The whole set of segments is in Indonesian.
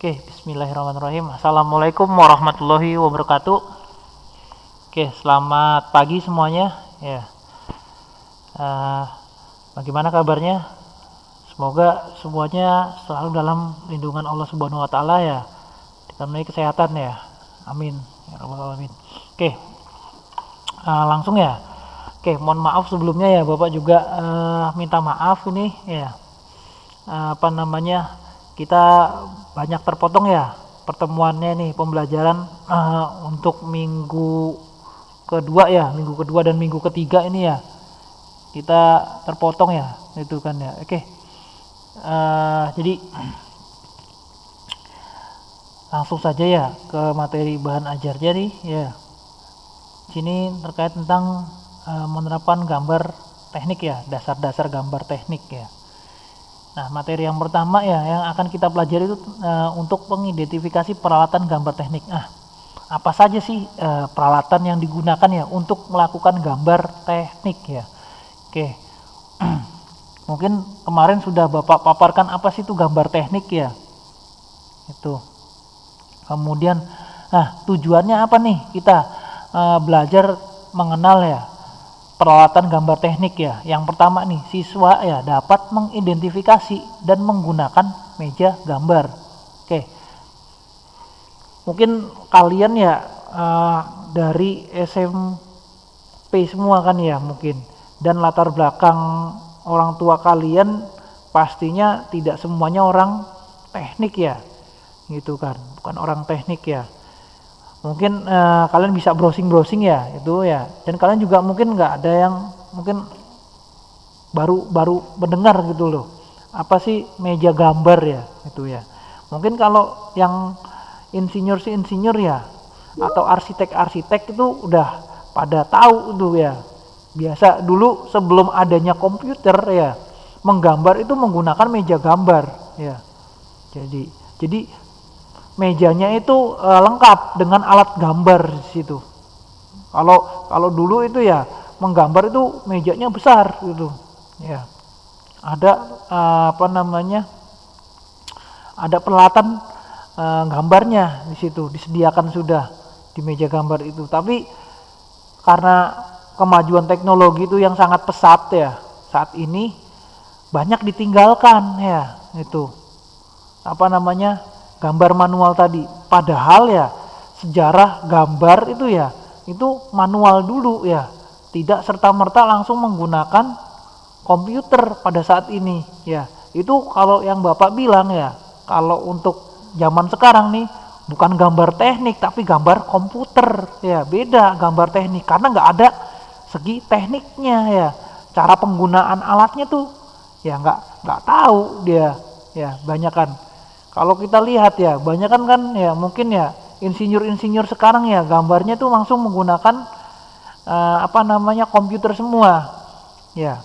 Oke, bismillahirrahmanirrahim. Assalamualaikum warahmatullahi wabarakatuh. Oke, selamat pagi semuanya. Ya, eh, bagaimana kabarnya? Semoga semuanya selalu dalam lindungan Allah Subhanahu Wa Taala ya, ditemani kesehatan ya. Amin. Ya Rabbal Alamin. Oke, langsung ya. Oke, mohon maaf sebelumnya ya, Bapak juga minta maaf ini ya. Kita banyak terpotong ya pertemuannya nih, pembelajaran untuk minggu kedua dan minggu ketiga ini ya, kita terpotong ya, itu kan ya. Oke, jadi langsung saja ya ke materi bahan ajarnya nih ya. Sini terkait tentang menerapkan gambar teknik ya, dasar-dasar gambar teknik ya. Nah, materi yang pertama ya yang akan kita pelajari itu untuk mengidentifikasi peralatan gambar teknik. Apa saja sih peralatan yang digunakan ya untuk melakukan gambar teknik ya? Oke, mungkin kemarin sudah Bapak paparkan apa sih itu gambar teknik ya? Itu. Kemudian, tujuannya apa nih kita belajar mengenal ya peralatan gambar teknik ya. Yang pertama nih, siswa ya dapat mengidentifikasi dan menggunakan meja gambar. Oke, mungkin kalian ya dari SMP semua kan ya mungkin, dan latar belakang orang tua kalian pastinya tidak semuanya orang teknik ya, gitu kan, bukan orang teknik ya. Mungkin kalian bisa browsing ya itu ya, dan kalian juga mungkin nggak ada yang mungkin baru mendengar gitu loh, apa sih meja gambar ya itu ya. Mungkin kalau yang insinyur ya atau arsitek itu udah pada tahu itu ya. Biasa dulu sebelum adanya komputer ya, menggambar itu menggunakan meja gambar ya. Jadi mejanya itu lengkap dengan alat gambar di situ. Kalau dulu itu ya menggambar itu mejanya besar gitu. Ya. Ada ada peralatan gambarnya di situ disediakan sudah di meja gambar itu. Tapi karena kemajuan teknologi itu yang sangat pesat ya saat ini, banyak ditinggalkan ya itu. Gambar manual tadi, padahal ya sejarah gambar itu ya itu manual dulu ya, tidak serta-merta langsung menggunakan komputer pada saat ini ya. Itu kalau yang Bapak bilang ya, kalau untuk zaman sekarang nih bukan gambar teknik tapi gambar komputer ya, beda gambar teknik karena nggak ada segi tekniknya ya, cara penggunaan alatnya tuh ya nggak tahu dia ya. Banyak kan kalau kita lihat ya, banyak kan ya mungkin ya insinyur sekarang ya gambarnya tuh langsung menggunakan komputer semua ya.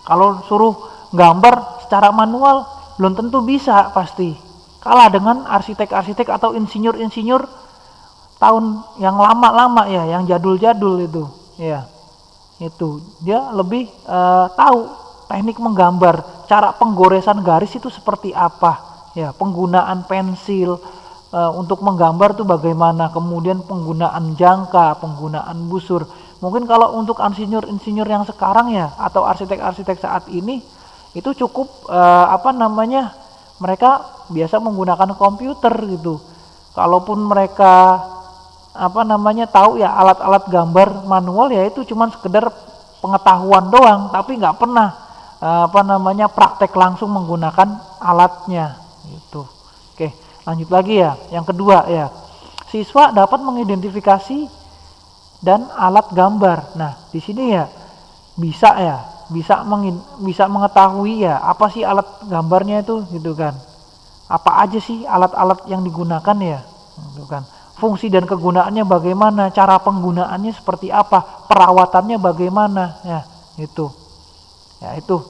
Kalau suruh gambar secara manual belum tentu bisa, pasti kalah dengan arsitek atau insinyur tahun yang lama ya, yang jadul itu ya. Itu dia lebih tahu teknik menggambar, cara penggoresan garis itu seperti apa ya, penggunaan pensil untuk menggambar tuh bagaimana, kemudian penggunaan jangka, penggunaan busur. Mungkin kalau untuk insinyur yang sekarang ya atau arsitek saat ini itu cukup mereka biasa menggunakan komputer gitu. Kalaupun mereka tahu ya alat-alat gambar manual ya itu cuman sekedar pengetahuan doang, tapi nggak pernah praktek langsung menggunakan alatnya gitu. Oke, lanjut lagi ya. Yang kedua ya, siswa dapat mengidentifikasi dan alat gambar. Nah, di sini ya bisa mengetahui ya apa sih alat gambarnya itu gitu kan. Apa aja sih alat-alat yang digunakan ya gitu kan. Fungsi dan kegunaannya bagaimana, cara penggunaannya seperti apa, perawatannya bagaimana ya itu. Ya itu.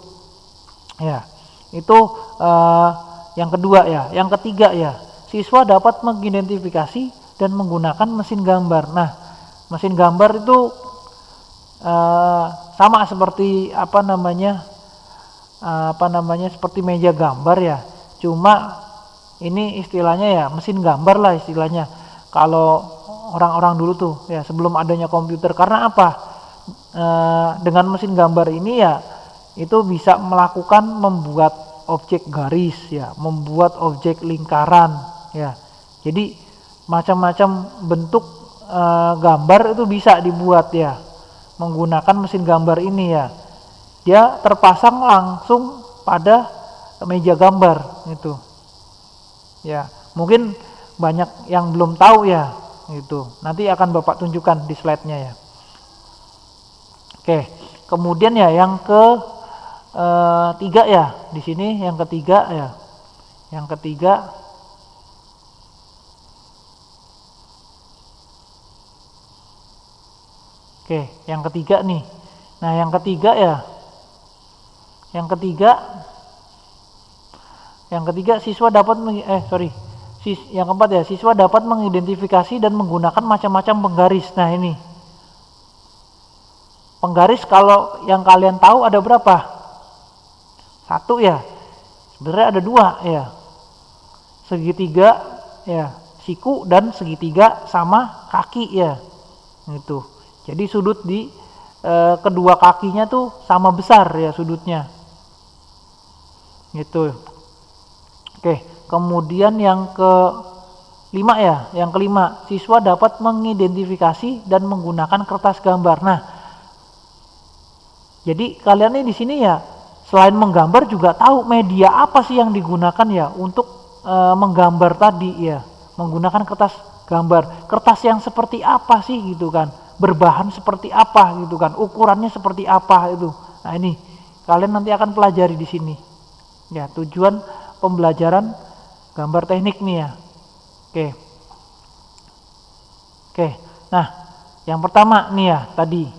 Ya. Itu yang kedua ya. Yang ketiga ya, siswa dapat mengidentifikasi dan menggunakan mesin gambar. Nah, mesin gambar itu sama seperti seperti meja gambar ya. Cuma Ini istilahnya ya mesin gambar lah istilahnya. Kalau orang-orang dulu tuh ya sebelum adanya komputer, karena apa? Dengan mesin gambar ini ya itu bisa melakukan membuat objek garis ya, membuat objek lingkaran ya. Jadi macam-macam bentuk gambar itu bisa dibuat ya menggunakan mesin gambar ini ya. Dia terpasang langsung pada meja gambar itu. Ya, mungkin banyak yang belum tahu ya itu. Nanti akan Bapak tunjukkan di slide-nya ya. Oke, kemudian ya yang ketiga ya di sini yang ketiga ya. Yang ketiga Oke, yang ketiga nih. Nah, yang ketiga ya. Yang ketiga siswa dapat yang keempat ya, siswa dapat mengidentifikasi dan menggunakan macam-macam penggaris. Nah, ini. Penggaris kalau yang kalian tahu ada berapa? Satu ya. Sebenarnya ada dua ya. Segitiga ya, siku dan segitiga sama kaki ya. Gitu. Jadi sudut di kedua kakinya tuh sama besar ya sudutnya. Gitu. Oke, kemudian yang kelima ya, yang kelima, siswa dapat mengidentifikasi dan menggunakan kertas gambar. Nah, jadi kalian ini di sini ya, selain menggambar juga tahu media apa sih yang digunakan ya untuk menggambar tadi ya, menggunakan kertas gambar. Kertas yang seperti apa sih gitu kan? Berbahan seperti apa gitu kan? Ukurannya seperti apa itu. Nah, ini kalian nanti akan pelajari di sini. Ya, tujuan pembelajaran gambar teknik nih ya. Oke. Nah, yang pertama nih ya tadi.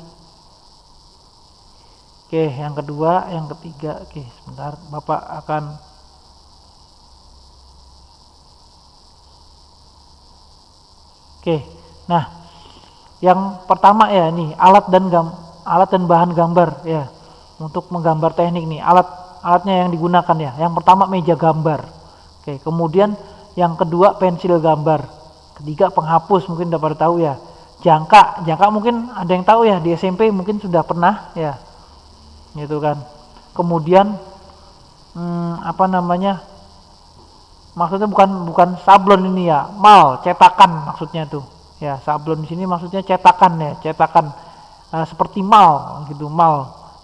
Oke, yang kedua, yang ketiga. Oke, sebentar Bapak akan Oke. Nah, yang pertama ya nih, alat dan bahan gambar ya. Untuk menggambar teknik nih, alatnya yang digunakan ya. Yang pertama meja gambar. Oke, kemudian yang kedua pensil gambar. Ketiga penghapus, mungkin udah pada tahu ya. Jangka mungkin ada yang tahu ya, di SMP mungkin sudah pernah ya. Gitu kan. Kemudian maksudnya bukan sablon ini ya, cetakan maksudnya tuh. Ya, sablon di sini maksudnya cetakan ya, seperti gitu,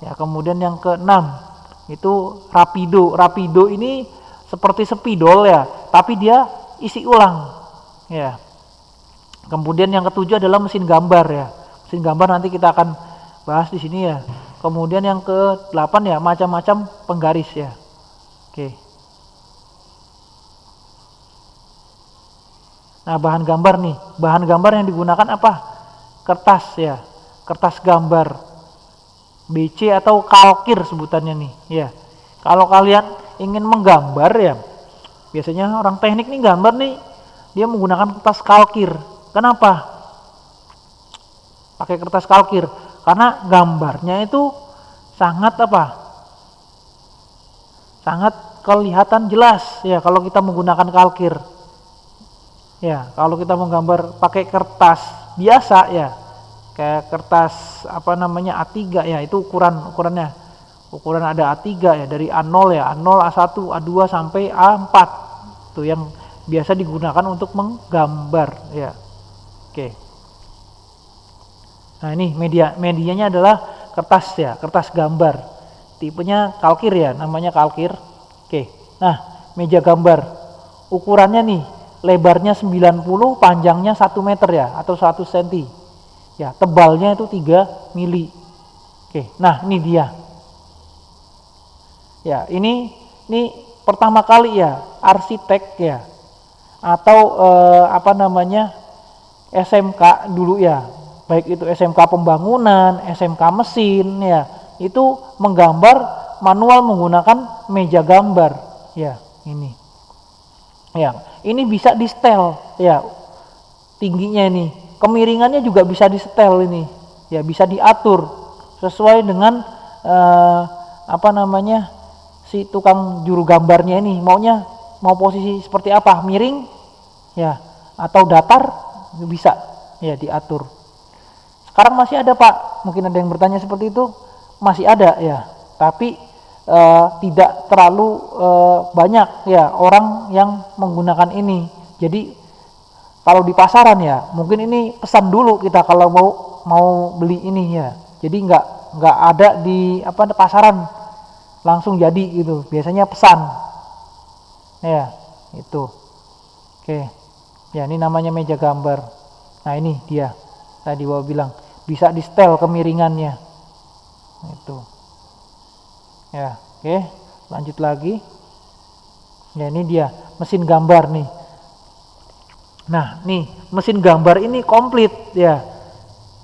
Ya, kemudian yang keenam itu rapido ini seperti spidol ya, tapi dia isi ulang ya. Kemudian yang ketujuh adalah mesin gambar ya, mesin gambar nanti kita akan bahas di sini ya. Kemudian yang ke-8 ya macam-macam penggaris ya. Oke. Nah, bahan gambar yang digunakan apa? Kertas ya, kertas gambar BC atau kalkir sebutannya nih ya. Kalau kalian ingin menggambar ya, biasanya orang teknik nih gambar nih, dia menggunakan kertas kalkir. Kenapa pakai kertas kalkir? Karena gambarnya itu sangat kelihatan jelas ya kalau kita menggunakan kalkir. Ya, kalau kita menggambar pakai kertas biasa ya, kayak kertas A3 ya, itu ukurannya ada A3 ya, dari A0 ya, A0, A1, A2 sampai A4 tuh yang biasa digunakan untuk menggambar ya. Oke. Nah, ini medianya adalah kertas ya, kertas gambar. Tipenya kalkir ya, namanya kalkir. Oke. Nah, meja gambar. Ukurannya nih, lebarnya 90, panjangnya 1 meter ya, atau 1 cm. Ya, tebalnya itu 3 mili. Oke, nah ini dia. Ya, ini pertama kali ya, arsitek ya, atau SMK dulu ya, baik itu SMK pembangunan, SMK mesin ya, itu menggambar manual menggunakan meja gambar ya, ini. Ya, ini bisa di setel ya, tingginya ini, kemiringannya juga bisa di setel ini ya, bisa diatur sesuai dengan si tukang juru gambarnya ini maunya mau posisi seperti apa, miring ya atau datar, bisa ya diatur. Sekarang masih ada Pak, mungkin ada yang bertanya seperti itu, masih ada ya, tapi tidak terlalu banyak ya orang yang menggunakan ini. Jadi kalau di pasaran ya mungkin ini pesan dulu kita kalau mau beli ini ya. Jadi nggak ada di pasaran langsung jadi gitu. Biasanya pesan. Ya, itu. Oke. Ya, ini namanya meja gambar. Nah, ini dia. Tadi Bapak bilang bisa di setel kemiringannya. Itu. Ya, oke. Lanjut lagi. Ya, ini dia mesin gambar nih. Nah, nih mesin gambar ini komplit ya.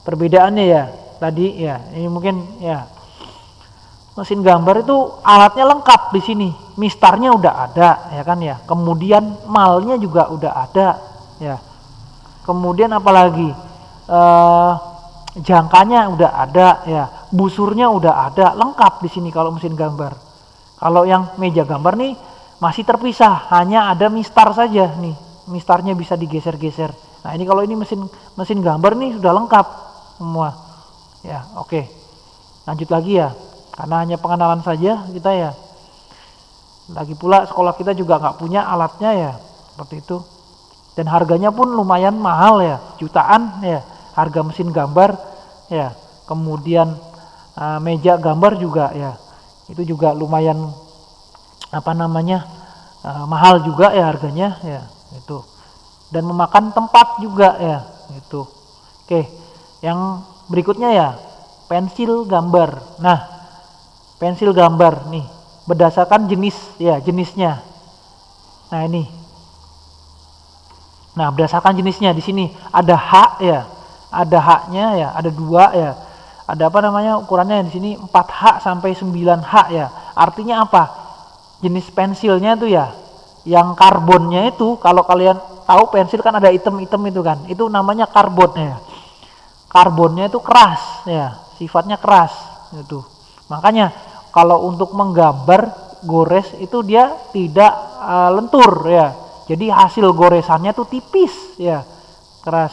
Perbedaannya ya. Tadi ya, ini mungkin ya. Mesin gambar itu alatnya lengkap di sini. Mistarnya udah ada ya kan ya. Kemudian malnya juga udah ada ya. Kemudian apalagi? Jangkanya udah ada ya, busurnya udah ada, lengkap di sini kalau mesin gambar. Kalau yang meja gambar nih masih terpisah, hanya ada mistar saja nih, mistarnya bisa digeser-geser. Nah ini kalau ini mesin gambar nih sudah lengkap semua. Ya oke. Lanjut lagi ya, karena hanya pengenalan saja kita ya. Lagi pula sekolah kita juga nggak punya alatnya ya, seperti itu. Dan harganya pun lumayan mahal ya, jutaan ya. Harga mesin gambar ya, kemudian meja gambar juga ya, itu juga lumayan mahal juga ya harganya ya itu, dan memakan tempat juga ya itu. Oke, yang berikutnya ya pensil gambar. Nah pensil gambar nih berdasarkan jenisnya. Nah ini, nah berdasarkan jenisnya di sini ada H ya. Ada H-nya ya, ada 2 ya. Ada ukurannya di sini 4H sampai 9H ya. Artinya apa? Jenis pensilnya itu ya, yang karbonnya itu, kalau kalian tahu pensil kan ada item-item itu kan. Itu namanya karbon ya. Karbonnya itu keras ya, sifatnya keras itu. Makanya kalau untuk menggambar gores itu dia tidak lentur ya. Jadi hasil goresannya tuh tipis ya, keras.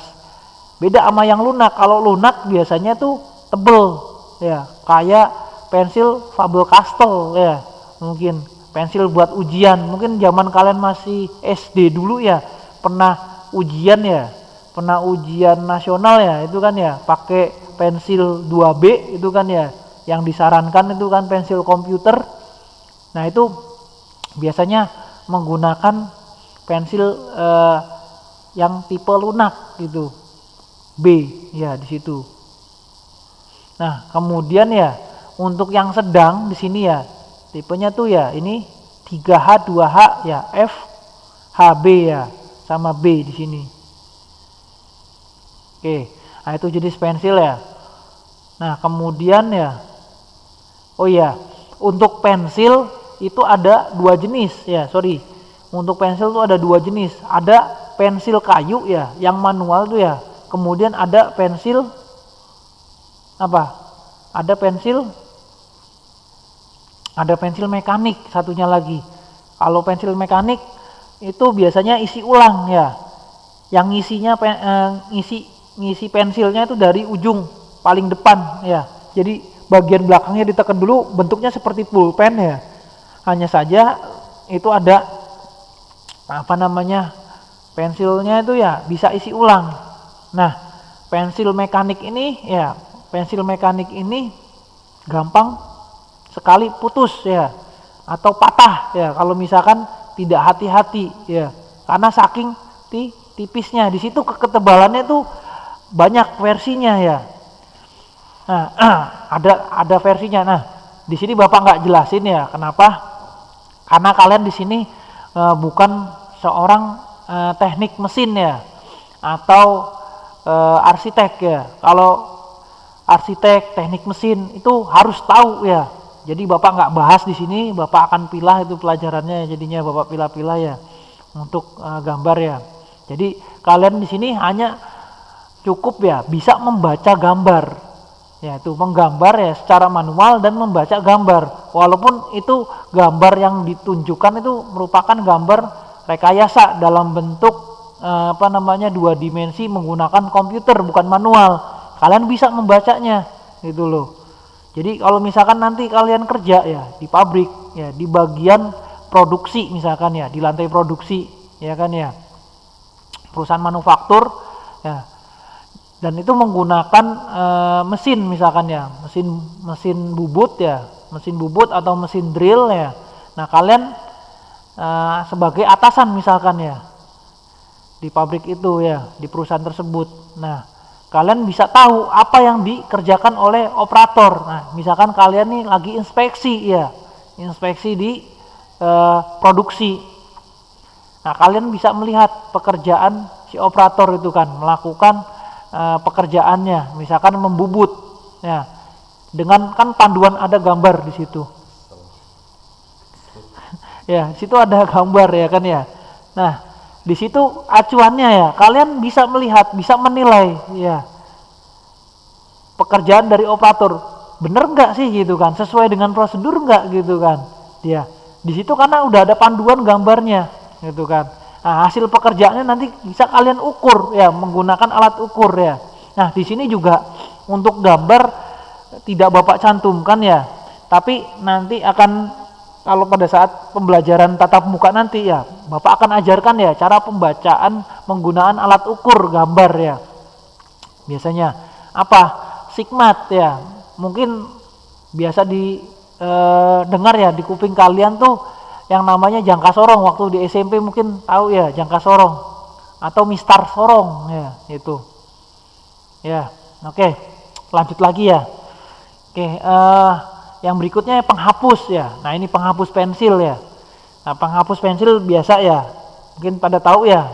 Beda sama yang lunak. Kalau lunak biasanya tuh tebel ya, kayak pensil Faber-Castell ya, mungkin pensil buat ujian. Mungkin zaman kalian masih SD dulu ya, pernah ujian nasional ya, itu kan ya pakai pensil 2B itu kan ya, yang disarankan itu kan pensil komputer. Nah itu biasanya menggunakan pensil yang tipe lunak gitu, B ya di situ. Nah kemudian ya untuk yang sedang di sini ya tipenya tuh ya ini 3H 2H ya, F HB ya, sama B di sini. Oke, nah itu jenis pensil ya. Nah kemudian ya, oh ya untuk pensil itu ada 2 jenis ya, untuk pensil tuh ada 2 jenis. Ada pensil kayu ya, yang manual tuh ya. Kemudian ada pensil ada pensil mekanik satunya lagi. Kalau pensil mekanik itu biasanya isi ulang ya. Yang ngisi pensilnya itu dari ujung paling depan ya. Jadi bagian belakangnya ditekan dulu, bentuknya seperti pulpen ya. Hanya saja itu ada pensilnya itu ya bisa isi ulang. Nah, pensil mekanik ini gampang sekali putus ya, atau patah ya kalau misalkan tidak hati-hati ya, karena saking tipisnya. Di situ ketebalannya tuh banyak versinya ya. Nah, ada versinya. Nah, di sini Bapak nggak jelasin ya, kenapa? Karena kalian di sini bukan seorang teknik mesin ya, atau arsitek ya. Kalau arsitek, teknik mesin itu harus tahu ya. Jadi Bapak nggak bahas di sini, Bapak akan pilah itu pelajarannya, jadinya Bapak pilah-pilah ya untuk gambar ya. Jadi kalian di sini hanya cukup ya bisa membaca gambar Ya, itu menggambar ya secara manual dan membaca gambar. Walaupun itu gambar yang ditunjukkan itu merupakan gambar rekayasa dalam bentuk dua dimensi menggunakan komputer bukan manual. Kalian bisa membacanya gitu loh. Jadi kalau misalkan nanti kalian kerja ya di pabrik ya di bagian produksi misalkan ya di lantai produksi ya kan ya perusahaan manufaktur ya dan itu menggunakan mesin misalkan ya mesin bubut atau mesin drill ya. Nah kalian sebagai atasan misalkan ya di pabrik itu ya di perusahaan tersebut. Nah kalian bisa tahu apa yang dikerjakan oleh operator. Nah misalkan kalian nih lagi inspeksi di produksi. Nah kalian bisa melihat pekerjaan si operator itu kan melakukan pekerjaannya, misalkan membubut, ya, dengan kan panduan ada gambar di situ, ya, di situ ada gambar ya kan ya. Nah, di situ acuannya ya, kalian bisa melihat, bisa menilai, ya, pekerjaan dari operator, bener nggak sih gitu kan, sesuai dengan prosedur nggak gitu kan, ya, di situ karena udah ada panduan gambarnya, gitu kan. Nah, hasil pekerjaannya nanti bisa kalian ukur ya menggunakan alat ukur ya. Nah, di sini juga untuk gambar tidak Bapak cantumkan ya. Tapi nanti akan kalau pada saat pembelajaran tatap muka nanti ya, Bapak akan ajarkan ya cara pembacaan menggunakan alat ukur gambar ya. Biasanya apa? Sigmat ya. Mungkin biasa dengar ya di kuping kalian tuh yang namanya jangka sorong. Waktu di SMP mungkin tahu ya jangka sorong atau mistar sorong ya itu ya. Oke, lanjut lagi ya. Oke, yang berikutnya penghapus ya. Nah ini penghapus pensil ya. Nah penghapus pensil biasa ya mungkin pada tahu ya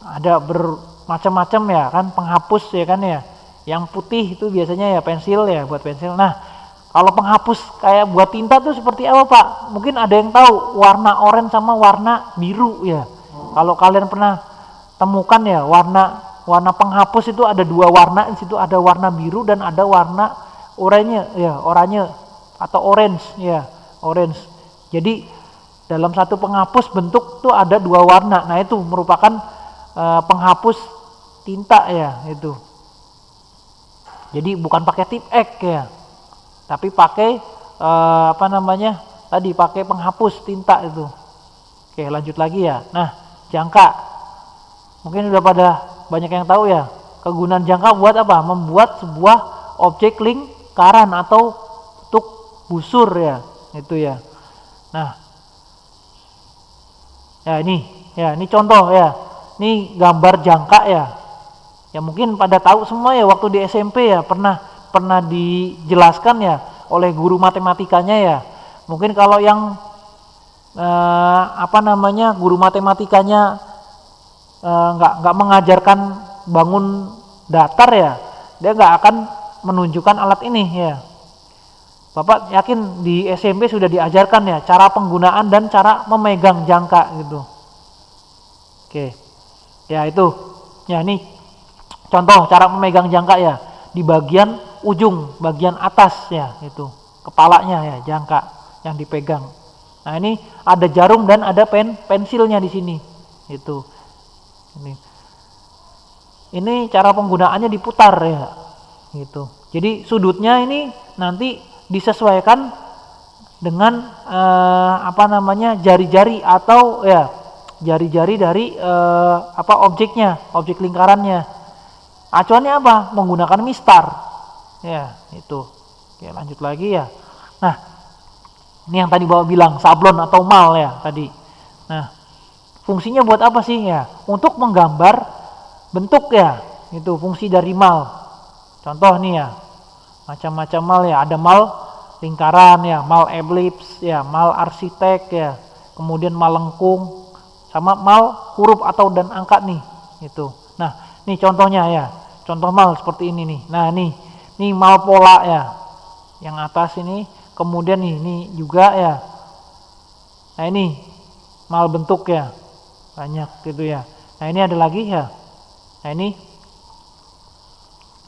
ada bermacam-macam ya kan penghapus ya kan ya. Yang putih itu biasanya ya pensil ya buat pensil. Nah kalau penghapus kayak buat tinta tuh seperti apa Pak? Mungkin ada yang tahu warna oranye sama warna biru ya. Kalau kalian pernah temukan ya warna penghapus itu ada dua warna, di situ ada warna biru dan ada warna oranye atau orange ya, orange. Jadi dalam satu penghapus bentuk tuh ada dua warna. Nah itu merupakan penghapus tinta ya itu. Jadi bukan pakai tip X ya. Tapi pakai tadi pakai penghapus tinta itu. Oke lanjut lagi ya. Nah jangka mungkin sudah pada banyak yang tahu ya kegunaan jangka buat apa? Membuat sebuah objek lingkaran atau bentuk busur ya itu ya. Nah ya ini contoh ya, ini gambar jangka ya. Ya mungkin pada tahu semua ya waktu di SMP ya pernah dijelaskan ya oleh guru matematikanya ya. Mungkin kalau yang guru matematikanya nggak mengajarkan bangun datar ya, dia nggak akan menunjukkan alat ini ya. Bapak yakin di SMP sudah diajarkan ya cara penggunaan dan cara memegang jangka gitu. Oke, ya itu, ya ini contoh cara memegang jangka ya di bagian ujung, bagian atas ya itu kepalanya ya jangka yang dipegang. Nah ini ada jarum dan ada pensilnya di sini itu. Ini cara penggunaannya diputar ya gitu. Jadi sudutnya ini nanti disesuaikan dengan jari-jari atau ya jari-jari dari objek lingkarannya. Acuannya apa? Menggunakan mistar. Ya, itu. Oke, lanjut lagi ya. Nah, ini yang tadi Bapak bilang sablon atau mal ya tadi. Nah, fungsinya buat apa sih ya? Untuk menggambar bentuk ya. Itu fungsi dari mal. Contoh nih ya. Macam-macam mal ya, ada mal lingkaran ya, mal elips ya, mal arsitek ya. Kemudian mal lengkung sama mal huruf atau dan angka nih. Itu. Nah, ini contohnya ya. Contoh mal seperti ini nih. Nah, nih mal pola ya. Yang atas ini, kemudian ini juga ya. Nah, ini mal bentuk ya. Banyak gitu ya. Nah, ini ada lagi ya. Nah, ini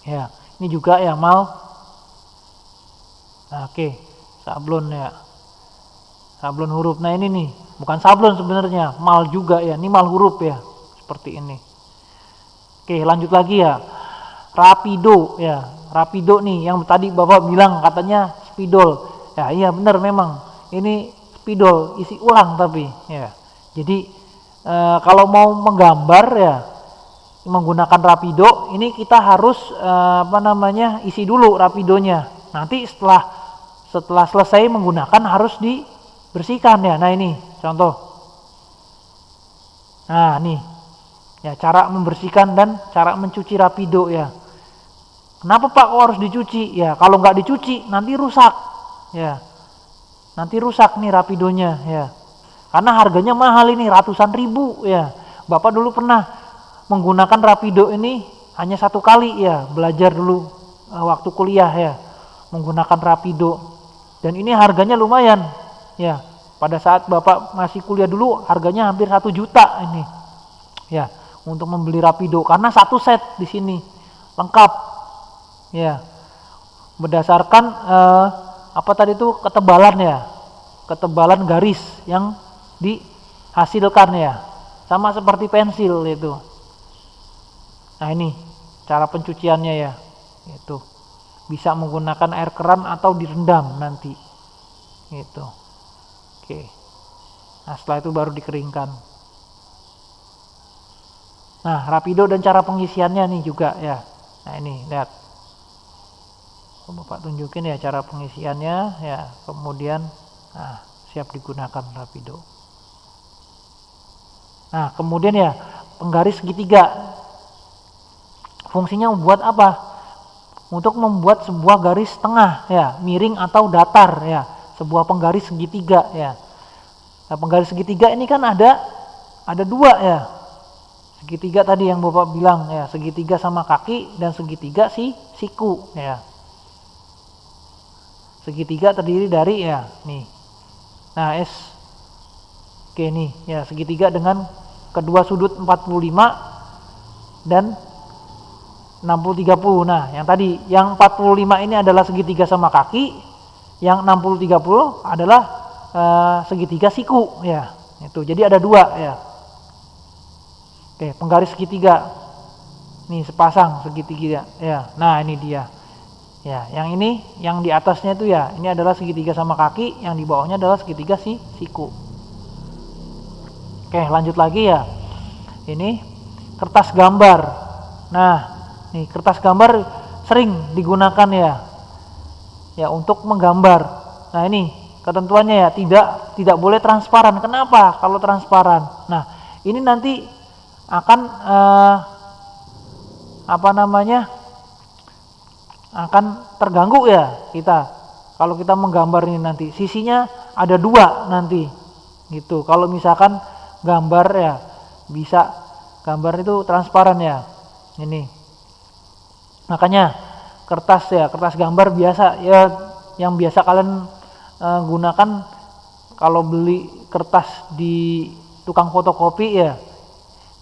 ya, ini juga ya mal Nah, oke, sablon ya, sablon huruf. Nah ini nih, bukan sablon sebenarnya, mal juga ya, ini mal huruf ya, seperti ini. Oke, lanjut lagi ya, rapido ya, rapido nih, yang tadi bapak bilang katanya spidol. Ya iya benar memang, ini spidol isi ulang tapi ya. Jadi kalau mau menggambar ya menggunakan rapido, ini kita harus isi dulu rapidonya. Nanti setelah selesai menggunakan harus dibersihkan ya. Nah ini contoh. Nah nih ya, cara membersihkan dan cara mencuci rapido ya. Kenapa Pak kok harus dicuci? Ya kalau nggak dicuci nanti rusak ya. Nanti rusak nih rapidonya ya. Karena harganya mahal ini, ratusan ribu ya. Bapak dulu pernah menggunakan rapido ini hanya satu kali ya, belajar dulu waktu kuliah ya, menggunakan rapido. Dan ini harganya lumayan ya. Pada saat Bapak masih kuliah dulu harganya hampir 1 juta ini. Ya, untuk membeli rapido karena satu set di sini lengkap. Ya. Berdasarkan ketebalan ya. Ketebalan garis yang dihasilkan ya, sama seperti pensil itu. Nah ini cara pencuciannya ya, itu bisa menggunakan air keran atau direndam nanti gitu. Oke, nah setelah itu baru dikeringkan. Nah rapido dan cara pengisiannya nih juga ya. Nah ini lihat, Bapak tunjukin ya cara pengisiannya ya, kemudian nah siap digunakan rapido. Nah kemudian ya penggaris segitiga, fungsinya membuat apa? Untuk membuat sebuah garis tengah ya, miring atau datar ya, sebuah penggaris segitiga ya. Nah penggaris segitiga ini kan ada dua ya, segitiga tadi yang Bapak bilang ya, segitiga sama kaki dan segitiga siku ya. Segitiga terdiri dari ya nih, nah oke nih ya, segitiga dengan kedua sudut 45 dan 60-30. Nah yang tadi yang 45 ini adalah segitiga sama kaki, yang 60-30 adalah segitiga siku ya. Itu jadi ada dua ya. Oke, penggaris segitiga nih, sepasang segitiga ya. Nah ini dia ya, yang ini yang di atasnya itu ya, ini adalah segitiga sama kaki, yang di bawahnya adalah segitiga siku. Oke, lanjut lagi ya. Ini kertas gambar. Nah, nih kertas gambar sering digunakan ya. Ya, untuk menggambar. Nah, ini ketentuannya ya, tidak boleh transparan. Kenapa kalau transparan? Nah, ini nanti akan akan terganggu ya kita. Kalau kita menggambar ini nanti sisinya ada dua nanti. Gitu. Kalau misalkan gambar ya, bisa gambar itu transparan ya, ini makanya kertas gambar biasa ya, yang biasa kalian gunakan kalau beli kertas di tukang fotokopi ya,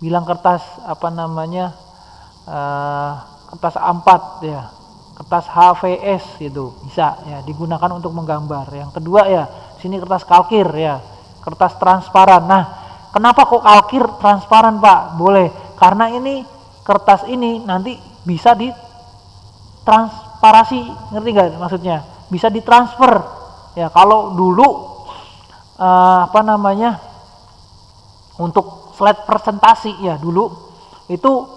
bilang kertas kertas A4 ya, kertas HVS itu bisa ya digunakan untuk menggambar. Yang kedua ya, sini kertas kalkir ya, kertas transparan. Nah kenapa kok kalkir transparan Pak? Boleh, karena ini kertas ini nanti bisa ditransparasi, ngerti nggak maksudnya? Bisa ditransfer ya. Kalau dulu untuk slide presentasi ya, dulu itu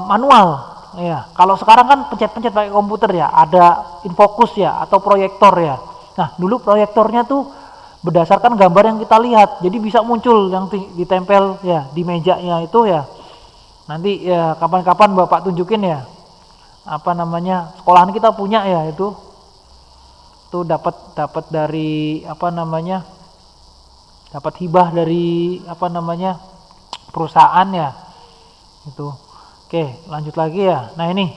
manual ya. Kalau sekarang kan pencet-pencet pakai komputer ya, ada infocus ya atau proyektor ya. Nah dulu proyektornya tuh berdasarkan gambar yang kita lihat, jadi bisa muncul yang ditempel ya di mejanya itu ya. Nanti ya kapan-kapan Bapak tunjukin ya, sekolahan kita punya ya, itu tuh dapat dari dapat hibah dari perusahaan ya itu. Oke, lanjut lagi ya. Nah ini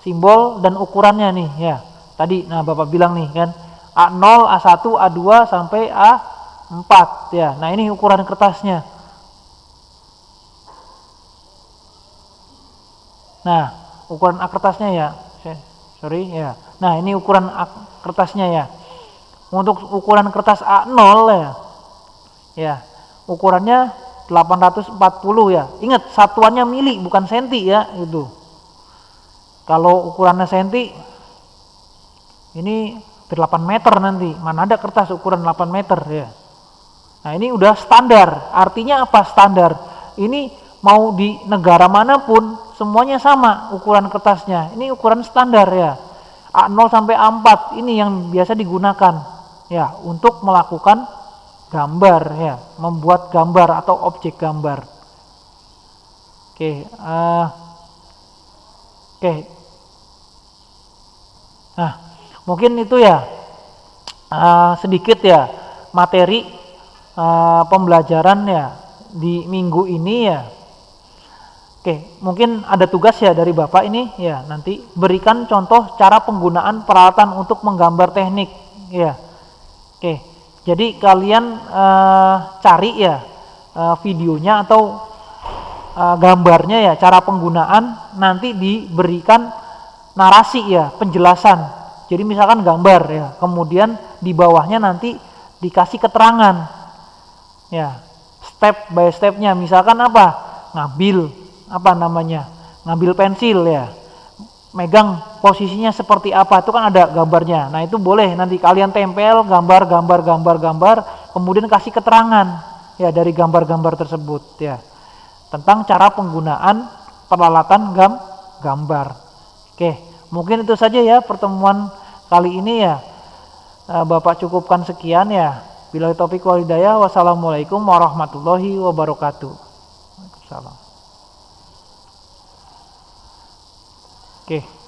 simbol dan ukurannya nih ya, tadi nah Bapak bilang nih kan A0, A1, A2 sampai A4 ya. Nah ini ukuran kertasnya. Nah ukuran kertasnya ya, sorry ya. Nah, ini ukuran kertasnya ya. Untuk ukuran kertas A0 ya. Ya, ukurannya 840 ya. Ingat, satuannya mili bukan senti ya, itu. Kalau ukurannya senti ini 8 meter nanti. Mana ada kertas ukuran 8 meter ya. Nah, ini udah standar. Artinya apa standar? Ini mau di negara manapun semuanya sama ukuran kertasnya. Ini ukuran standar ya. A0 sampai A4 ini yang biasa digunakan ya untuk melakukan gambar ya, membuat gambar atau objek gambar. Oke, oke. Nah, mungkin itu ya sedikit ya materi pembelajaran ya di minggu ini ya. Oke, mungkin ada tugas ya dari Bapak ini ya, nanti berikan contoh cara penggunaan peralatan untuk menggambar teknik ya. Oke, jadi kalian cari ya videonya atau gambarnya ya, cara penggunaan, nanti diberikan narasi ya, penjelasan. Jadi misalkan gambar ya, kemudian di bawahnya nanti dikasih keterangan ya, step by stepnya. Misalkan apa? Ngambil pensil ya, megang posisinya seperti apa, itu kan ada gambarnya. Nah, itu boleh nanti kalian tempel gambar, kemudian kasih keterangan ya dari gambar-gambar tersebut ya, tentang cara penggunaan peralatan gambar. Oke, mungkin itu saja ya pertemuan kali ini ya. Bapak cukupkan sekian ya. Billahi taufiq wal hidayah. Wassalamualaikum warahmatullahi wabarakatuh. Waalaikumsalam. Oke.